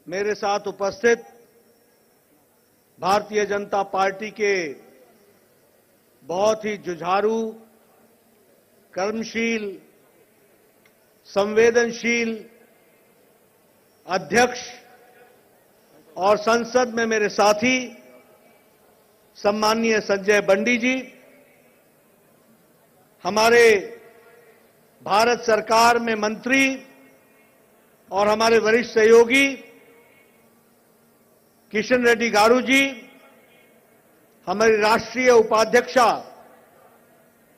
मेरे साथ उपस्थित भारतीय जनता पार्टी के बहुत ही जुझारू, कर्मशील, संवेदनशील अध्यक्ष और संसद में मेरे साथी सम्माननीय संजय बंडी जी, हमारे भारत सरकार में मंत्री और हमारे वरिष्ठ सहयोगी किशन रेड्डी गारू जी, हमारी राष्ट्रीय उपाध्यक्षा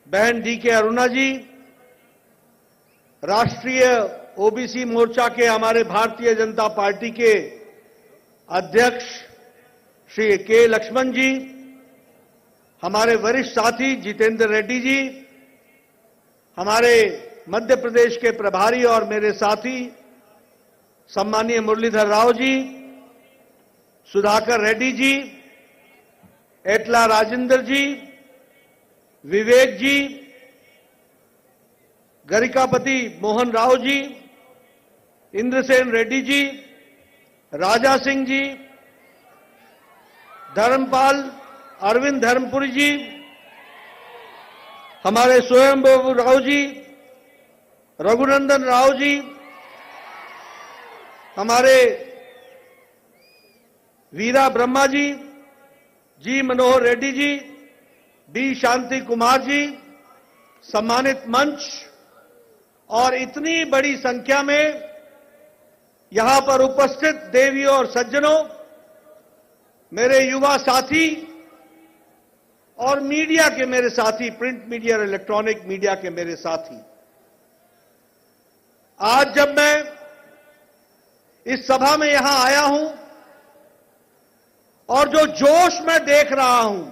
बहन डी के अरुणा जी, राष्ट्रीय ओबीसी मोर्चा के हमारे भारतीय जनता पार्टी के अध्यक्ष श्री के लक्ष्मण जी, हमारे वरिष्ठ साथी जितेंद्र रेड्डी जी, हमारे मध्य प्रदेश के प्रभारी और मेरे साथी सम्माननीय मुरलीधर राव जी, सुधाकर रेड्डी जी, एटला राजेंद्र जी, विवेक जी, गरिकापति मोहन राव जी, इंद्रसेन रेड्डी जी, राजा सिंह जी, धर्मपाल अरविंद धर्मपुरी जी, हमारे स्वयं बाबू राव जी, रघुनंदन राव जी, हमारे वीरा ब्रह्मा जी, जी मनोहर रेड्डी जी, डी शांति कुमार जी, सम्मानित मंच और इतनी बड़ी संख्या में यहां पर उपस्थित देवियों और सज्जनों, मेरे युवा साथी और मीडिया के मेरे साथी, प्रिंट मीडिया और इलेक्ट्रॉनिक मीडिया के मेरे साथी, आज जब मैं इस सभा में यहां आया हूं और जो जोश मैं देख रहा हूं,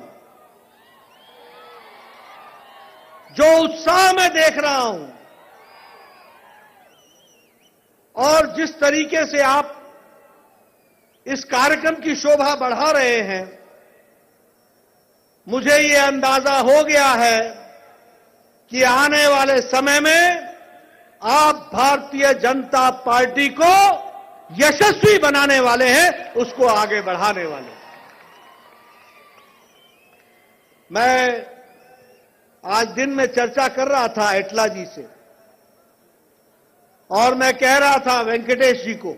जो उत्साह मैं देख रहा हूं और जिस तरीके से आप इस कार्यक्रम की शोभा बढ़ा रहे हैं, मुझे ये अंदाजा हो गया है कि आने वाले समय में आप भारतीय जनता पार्टी को यशस्वी बनाने वाले हैं, उसको आगे बढ़ाने वाले हैं। मैं आज दिन में चर्चा कर रहा था एटला जी से और मैं कह रहा था वेंकटेश जी को,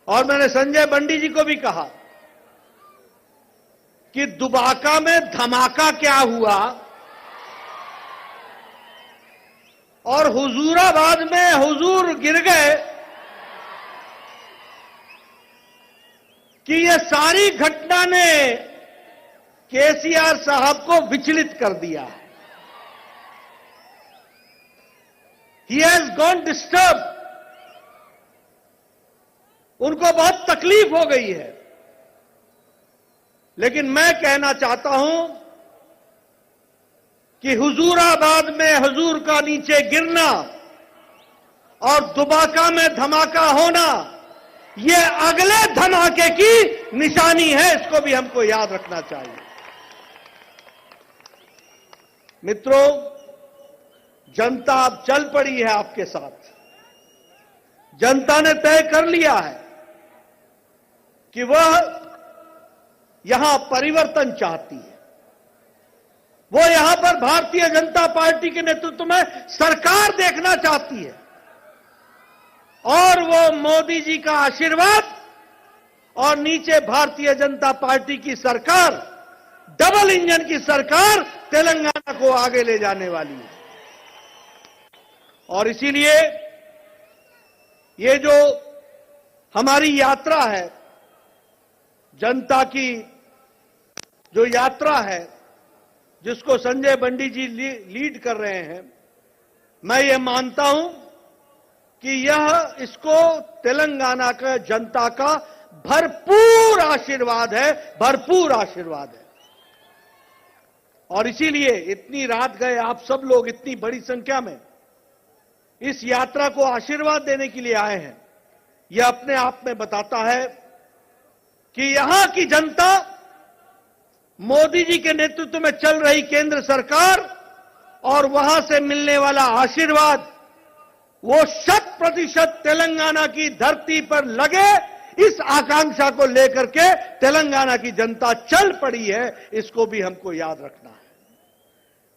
और मैंने संजय बंडी जी को भी कहा कि दुबाका में धमाका क्या हुआ और हुजूराबाद में हुजूर गिर गए कि ये सारी घटना ने केसीआर साहब को विचलित कर दिया है। He has gone disturbed. उनको बहुत तकलीफ हो गई है। लेकिन मैं कहना चाहता हूं कि हुजूराबाद में हुजूर का नीचे गिरना और दुबाका में धमाका होना, यह अगले धमाके की निशानी है। इसको भी हमको याद रखना चाहिए। मित्रों, जनता अब चल पड़ी है आपके साथ। जनता ने तय कर लिया है कि वह यहां परिवर्तन चाहती है। वो यहां पर भारतीय जनता पार्टी के नेतृत्व में सरकार देखना चाहती है और वो मोदी जी का आशीर्वाद और नीचे भारतीय जनता पार्टी की सरकार, डबल इंजन की सरकार तेलंगाना को आगे ले जाने वाली है। और इसीलिए ये जो हमारी यात्रा है, जनता की जो यात्रा है, जिसको संजय बंडी जी लीड कर रहे हैं, मैं ये मानता हूं कि यह इसको तेलंगाना का जनता का भरपूर आशीर्वाद है, भरपूर आशीर्वाद है। और इसीलिए इतनी रात गए आप सब लोग इतनी बड़ी संख्या में इस यात्रा को आशीर्वाद देने के लिए आए हैं। यह अपने आप में बताता है कि यहां की जनता मोदी जी के नेतृत्व में चल रही केंद्र सरकार और वहां से मिलने वाला आशीर्वाद, वो 100% तेलंगाना की धरती पर लगे, इस आकांक्षा को लेकर के तेलंगाना की जनता चल पड़ी है, इसको भी हमको याद रखना है।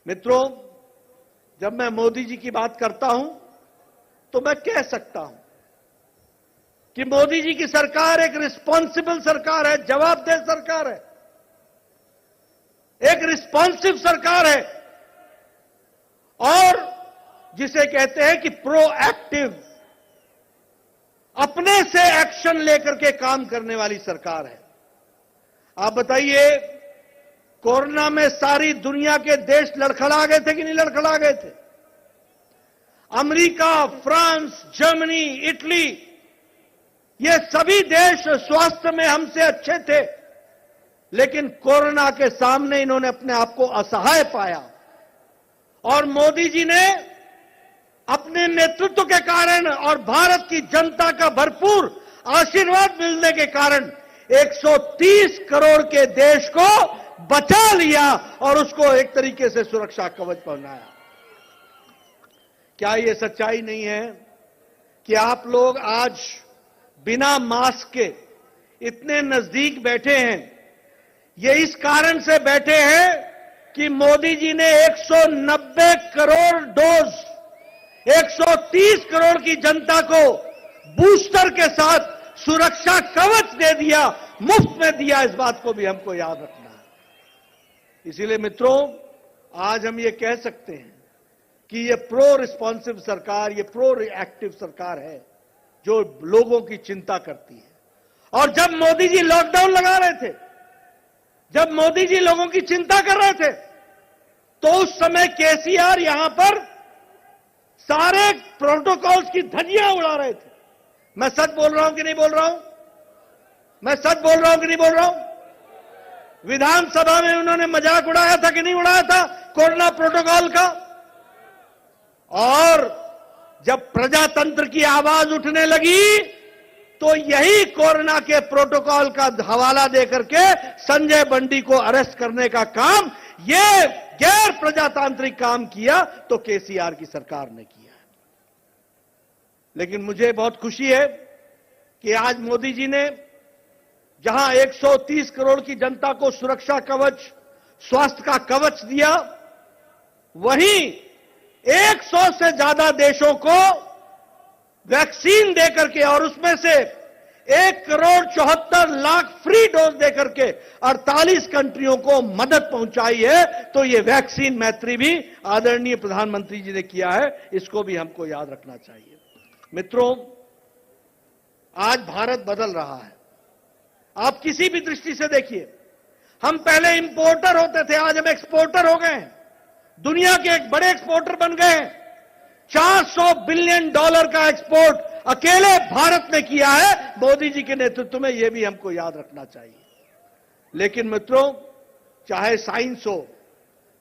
मित्रों, जब मैं मोदी जी की बात करता हूं तो मैं कह सकता हूं कि मोदी जी की सरकार एक रिस्पॉन्सिबल सरकार है, जवाबदेह सरकार है, एक रिस्पॉन्सिव सरकार है और जिसे कहते हैं कि प्रोएक्टिव, अपने से एक्शन लेकर के काम करने वाली सरकार है। आप बताइए, कोरोना में सारी दुनिया के देश लड़खड़ा गए थे कि नहीं लड़खड़ा गए थे? अमेरिका, फ्रांस, जर्मनी, इटली, ये सभी देश स्वास्थ्य में हमसे अच्छे थे, लेकिन कोरोना के सामने इन्होंने अपने आप को असहाय पाया और मोदी जी ने अपने नेतृत्व के कारण और भारत की जनता का भरपूर आशीर्वाद मिलने के कारण 130 करोड़ के देश को बचा लिया और उसको एक तरीके से सुरक्षा कवच पहनाया। क्या यह सच्चाई नहीं है कि आप लोग आज बिना मास्क के इतने नजदीक बैठे हैं? ये इस कारण से बैठे हैं कि मोदी जी ने 190 करोड़ डोज 130 करोड़ की जनता को बूस्टर के साथ सुरक्षा कवच दे दिया, मुफ्त में दिया। इस बात को भी हमको याद रखना है। इसीलिए मित्रों, आज हम ये कह सकते हैं कि ये प्रो रिस्पॉन्सिव सरकार, ये प्रो रिएक्टिव सरकार है जो लोगों की चिंता करती है। और जब मोदी जी लॉकडाउन लगा रहे थे, जब मोदी जी लोगों की चिंता कर रहे थे, तो उस समय केसीआर यहां पर सारे प्रोटोकॉल्स की धज्जियां उड़ा रहे थे। मैं सच बोल रहा हूं कि नहीं बोल रहा हूं? मैं सच बोल रहा हूं कि नहीं बोल रहा हूं? विधानसभा में उन्होंने मजाक उड़ाया था कि नहीं उड़ाया था कोरोना प्रोटोकॉल का? और जब प्रजातंत्र की आवाज उठने लगी तो यही कोरोना के प्रोटोकॉल का हवाला देकर के संजय बंडी को अरेस्ट करने का काम, ये गैर प्रजातांत्रिक काम किया तो केसीआर की सरकार ने किया। लेकिन मुझे बहुत खुशी है कि आज मोदी जी ने जहां 130 करोड़ की जनता को सुरक्षा कवच, स्वास्थ्य का कवच दिया, वहीं 100 से ज्यादा देशों को वैक्सीन देकर के और उसमें से 1,74,00,000 फ्री डोज देकर के 48 कंट्रियों को मदद पहुंचाई है। तो ये वैक्सीन मैत्री भी आदरणीय प्रधानमंत्री जी ने किया है, इसको भी हमको याद रखना चाहिए। मित्रों, आज भारत बदल रहा है। आप किसी भी दृष्टि से देखिए, हम पहले इंपोर्टर होते थे, आज हम एक्सपोर्टर हो गए हैं, दुनिया के एक बड़े एक्सपोर्टर बन गए हैं। $400 बिलियन का एक्सपोर्ट अकेले भारत ने किया है मोदी जी के नेतृत्व में, यह भी हमको याद रखना चाहिए। लेकिन मित्रों, चाहे साइंस हो,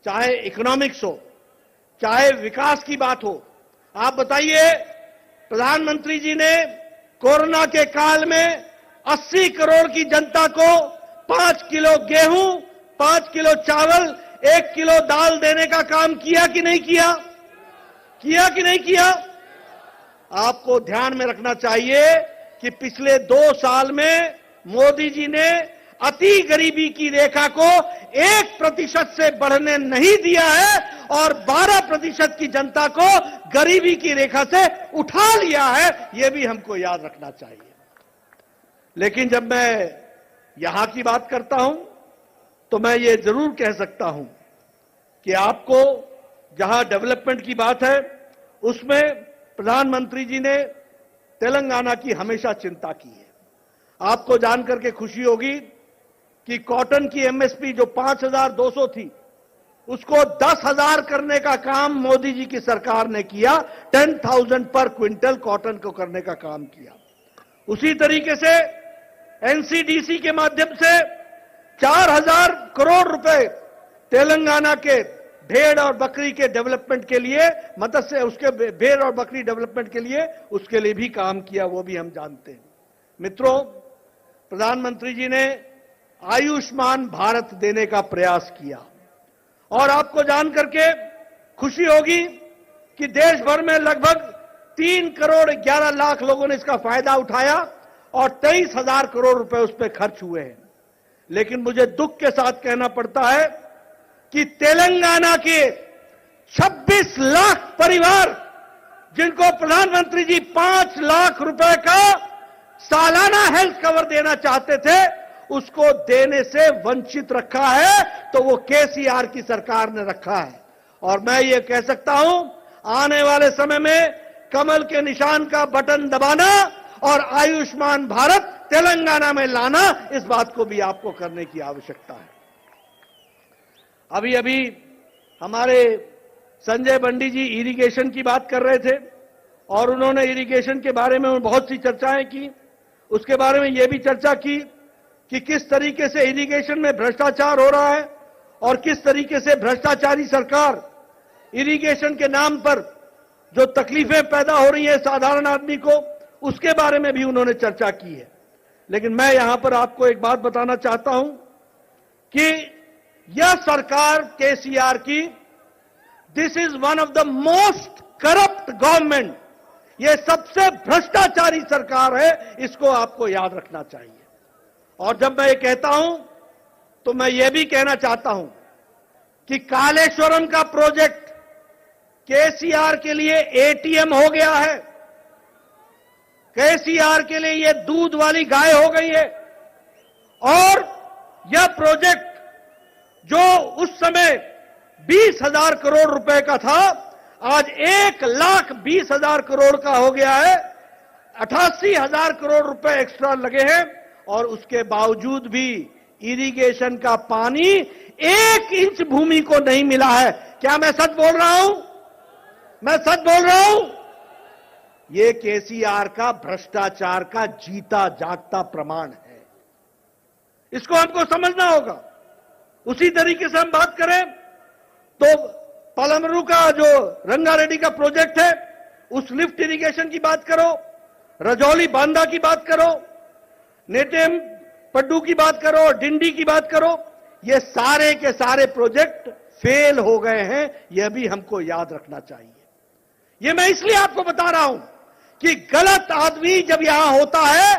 चाहे इकोनॉमिक्स हो, चाहे विकास की बात हो, आप बताइए, प्रधानमंत्री जी ने कोरोना के काल में 80 करोड़ की जनता को 5 किलो गेहूं, 5 किलो चावल, 1 किलो दाल देने का काम किया कि नहीं किया? किया कि नहीं किया? आपको ध्यान में रखना चाहिए कि पिछले 2 साल में मोदी जी ने अति गरीबी की रेखा को 1% से बढ़ने नहीं दिया है और 12% की जनता को गरीबी की रेखा से उठा लिया है, यह भी हमको याद रखना चाहिए। लेकिन जब मैं यहां की बात करता हूं तो मैं ये जरूर कह सकता हूं कि आपको जहां डेवलपमेंट की बात है उसमें प्रधानमंत्री जी ने तेलंगाना की हमेशा चिंता की है। आपको जानकर के खुशी होगी कि कॉटन की एमएसपी जो 5,200 थी उसको 10,000 करने का काम मोदी जी की सरकार ने किया, 10,000 पर क्विंटल कॉटन को करने का काम किया। उसी तरीके से एनसीडीसी के माध्यम से 4,000 करोड़ रुपए तेलंगाना के भेड़ और बकरी के डेवलपमेंट के लिए, मत्स्य उसके भेड़ और बकरी डेवलपमेंट के लिए, उसके लिए भी काम किया, वो भी हम जानते हैं। मित्रों, प्रधानमंत्री जी ने आयुष्मान भारत देने का प्रयास किया और आपको जानकर के खुशी होगी कि देश भर में लगभग 3 करोड़ 11 लाख लोगों ने इसका फायदा उठाया और 23,000 करोड़ रुपए उस पर खर्च हुए हैं। लेकिन मुझे दुख के साथ कहना पड़ता है कि तेलंगाना के 26 लाख परिवार, जिनको प्रधानमंत्री जी 5 लाख रुपए का सालाना हेल्थ कवर देना चाहते थे, उसको देने से वंचित रखा है तो वो केसीआर की सरकार ने रखा है। और मैं ये कह सकता हूं, आने वाले समय में कमल के निशान का बटन दबाना और आयुष्मान भारत तेलंगाना में लाना, इस बात को भी आपको करने की आवश्यकता है। अभी अभी हमारे संजय बंडी जी इरिगेशन की बात कर रहे थे और उन्होंने इरिगेशन के बारे में बहुत सी चर्चाएं की। उसके बारे में यह भी चर्चा की कि किस तरीके से इरिगेशन में भ्रष्टाचार हो रहा है और किस तरीके से भ्रष्टाचारी सरकार इरिगेशन के नाम पर जो तकलीफें पैदा हो रही है साधारण आदमी को, उसके बारे में भी उन्होंने चर्चा की है। लेकिन मैं यहां पर आपको एक बात बताना चाहता हूं कि यह सरकार केसीआर की, this is one of the most corrupt government, यह सबसे भ्रष्टाचारी सरकार है, इसको आपको याद रखना चाहिए। और जब मैं ये कहता हूं तो मैं ये भी कहना चाहता हूं कि कालेश्वरम का प्रोजेक्ट केसीआर के लिए एटीएम हो गया है, केसीआर के लिए ये दूध वाली गाय हो गई है। और यह प्रोजेक्ट जो उस समय 20,000 करोड़ रुपए का था, आज 1,20,000 करोड़ का हो गया है। 88,000 करोड़ रुपए एक्स्ट्रा लगे हैं और उसके बावजूद भी इरिगेशन का पानी 1 इंच भूमि को नहीं मिला है। क्या मैं सच बोल रहा हूं? मैं सच बोल रहा हूं? यह केसीआर का भ्रष्टाचार का जीता जागता प्रमाण है, इसको हमको समझना होगा। उसी तरीके से हम बात करें तो पलमरू का जो रंगारेड्डी का प्रोजेक्ट है, उस लिफ्ट इरिगेशन की बात करो, रजौली बांदा की बात करो, नेटेम पड्डू की बात करो, डिंडी की बात करो, ये सारे के सारे प्रोजेक्ट फेल हो गए हैं। यह भी हमको याद रखना चाहिए। यह मैं इसलिए आपको बता रहा हूं कि गलत आदमी जब यहां होता है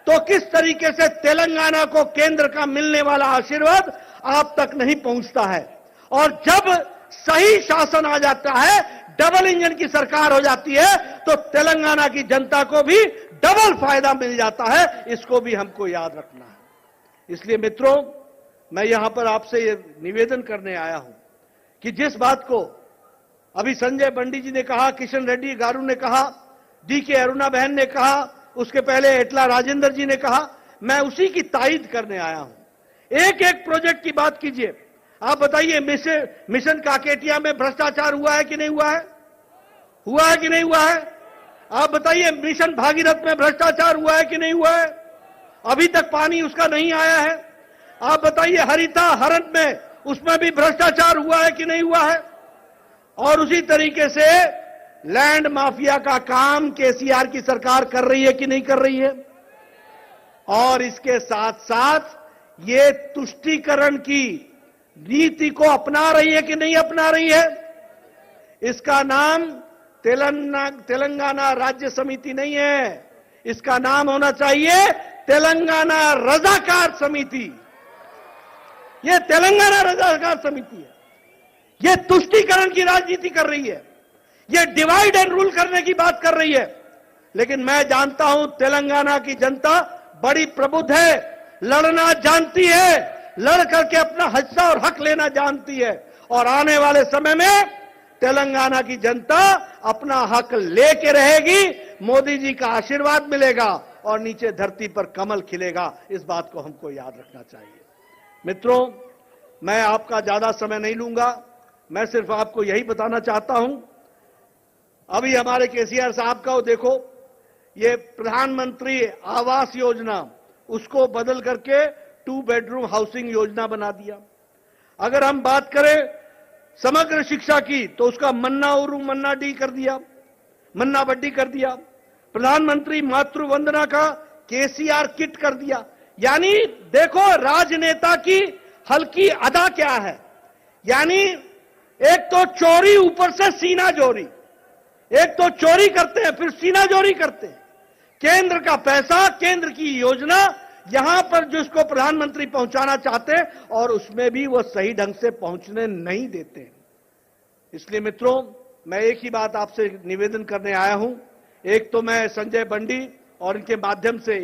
तो किस तरीके से तेलंगाना को केंद्र का मिलने वाला आशीर्वाद आप तक नहीं पहुंचता है। और जब सही शासन आ जाता है, डबल इंजन की सरकार हो जाती है, तो तेलंगाना की जनता को भी डबल फायदा मिल जाता है। इसको भी हमको याद रखना है। इसलिए मित्रों, मैं यहां पर आपसे ये निवेदन करने आया हूं कि जिस बात को अभी संजय बंडी जी ने कहा, किशन रेड्डी गारू ने कहा, डीके अरुणा बहन ने कहा, उसके पहले एटला राजेंद्र जी ने कहा, मैं उसी की तायीद करने आया हूं। एक एक प्रोजेक्ट की बात कीजिए। आप बताइए, मिशन काकेटिया में भ्रष्टाचार हुआ है कि नहीं हुआ है? हुआ है कि नहीं हुआ है? आप बताइए, मिशन भागीरथ में भ्रष्टाचार हुआ है कि नहीं हुआ है? अभी तक पानी उसका नहीं आया है। आप बताइए, हरिता हरण में उसमें भी भ्रष्टाचार हुआ है कि नहीं हुआ है? और उसी तरीके से लैंड माफिया का काम केसीआर की सरकार कर रही है कि नहीं कर रही है? और इसके साथ साथ ये तुष्टीकरण की नीति को अपना रही है कि नहीं अपना रही है? इसका नाम तेलंगाना राज्य समिति नहीं है, इसका नाम होना चाहिए तेलंगाना रजाकार समिति। यह तेलंगाना रजाकार समिति है। यह तुष्टीकरण की राजनीति कर रही है, यह डिवाइड एंड रूल करने की बात कर रही है। लेकिन मैं जानता हूं तेलंगाना की जनता बड़ी प्रबुद्ध है, लड़ना जानती है, लड़ करके अपना हिस्सा और हक लेना जानती है। और आने वाले समय में तेलंगाना की जनता अपना हक लेके रहेगी, मोदी जी का आशीर्वाद मिलेगा और नीचे धरती पर कमल खिलेगा। इस बात को हमको याद रखना चाहिए। मित्रों, मैं आपका ज्यादा समय नहीं लूंगा, मैं सिर्फ आपको यही बताना चाहता हूं, अभी हमारे केसीआर साहब का देखो, ये प्रधानमंत्री आवास योजना, उसको बदल करके 2 बेडरूम हाउसिंग योजना बना दिया। अगर हम बात करें समग्र शिक्षा की, तो उसका मन्ना उरू मन्ना डी कर दिया, मन्ना बड्डी कर दिया। प्रधानमंत्री मातृ वंदना का केसीआर किट कर दिया। यानी देखो राजनेता की हल्की अदा क्या है। यानी एक तो चोरी, ऊपर से सीना चोरी। एक तो चोरी करते हैं, फिर सीनाजोरी करते हैं। केंद्र का पैसा, केंद्र की योजना यहां पर जिसको प्रधानमंत्री पहुंचाना चाहते हैं और उसमें भी वो सही ढंग से पहुंचने नहीं देते हैं। इसलिए मित्रों, मैं एक ही बात आपसे निवेदन करने आया हूं। एक तो मैं संजय बंडी और इनके माध्यम से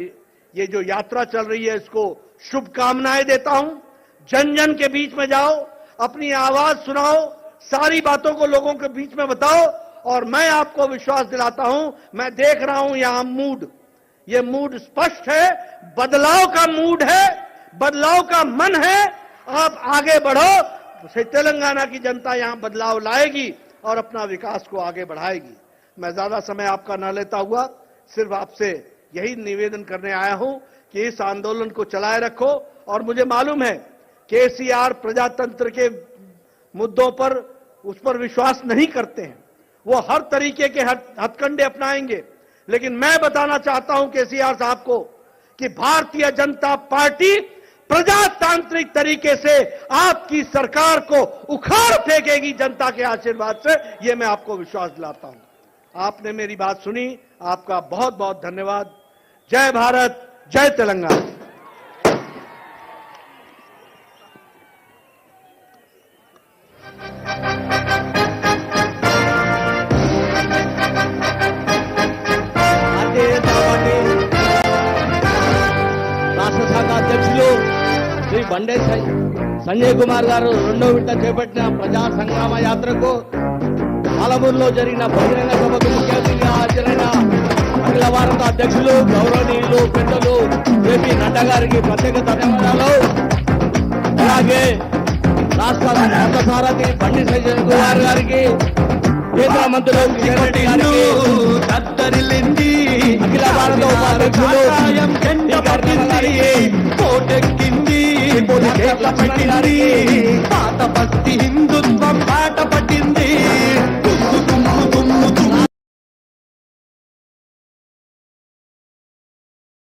ये जो यात्रा चल रही है इसको शुभकामनाएं देता हूं। जन जन के बीच में जाओ, अपनी आवाज सुनाओ, सारी बातों को लोगों के बीच में बताओ। और मैं आपको विश्वास दिलाता हूं, मैं देख रहा हूं यहां मूड, ये मूड स्पष्ट है, बदलाव का मूड है, बदलाव का मन है। आप आगे बढ़ो, तेलंगाना की जनता यहां बदलाव लाएगी और अपना विकास को आगे बढ़ाएगी। मैं ज्यादा समय आपका न लेता हुआ सिर्फ आपसे यही निवेदन करने आया हूं कि इस आंदोलन को चलाए रखो। और मुझे मालूम है केसीआर प्रजातंत्र के मुद्दों पर उस पर विश्वास नहीं करते हैं, वो हर तरीके के हथकंडे अपनाएंगे। लेकिन मैं बताना चाहता हूं केसीआर साहब को कि भारतीय जनता पार्टी प्रजातांत्रिक तरीके से आपकी सरकार को उखाड़ फेंकेगी जनता के आशीर्वाद से, यह मैं आपको विश्वास दिलाता हूं। आपने मेरी बात सुनी, आपका बहुत बहुत धन्यवाद। जय भारत, जय तेलंगाना। రాష్ట్ర శాఖ అధ్యక్షులు శ్రీ బండే సంజయ్ కుమార్ గారు రెండో విడత చేపట్టిన ప్రజా సంగ్రామ యాత్రకు పాలమూరులో జరిగిన బహిరంగ సభకు ముఖ్య అతిథిగా హాజరైన అఖిల భారత అధ్యక్షులు గౌరవనీయులు పెద్దలు జేపీ నడ్డా గారికి ప్రత్యేక ధన్యవాదాలు. అలాగే రాష్ట్ర రథసారథి బండి సంజయ్ కుమార్ గారికి, కేంద్ర మంత్రులు కిషన్ రెడ్డి గారికి, అఖిల భారత ఉపాధ్యక్షులు కోటెక్కింది పాత బస్తీ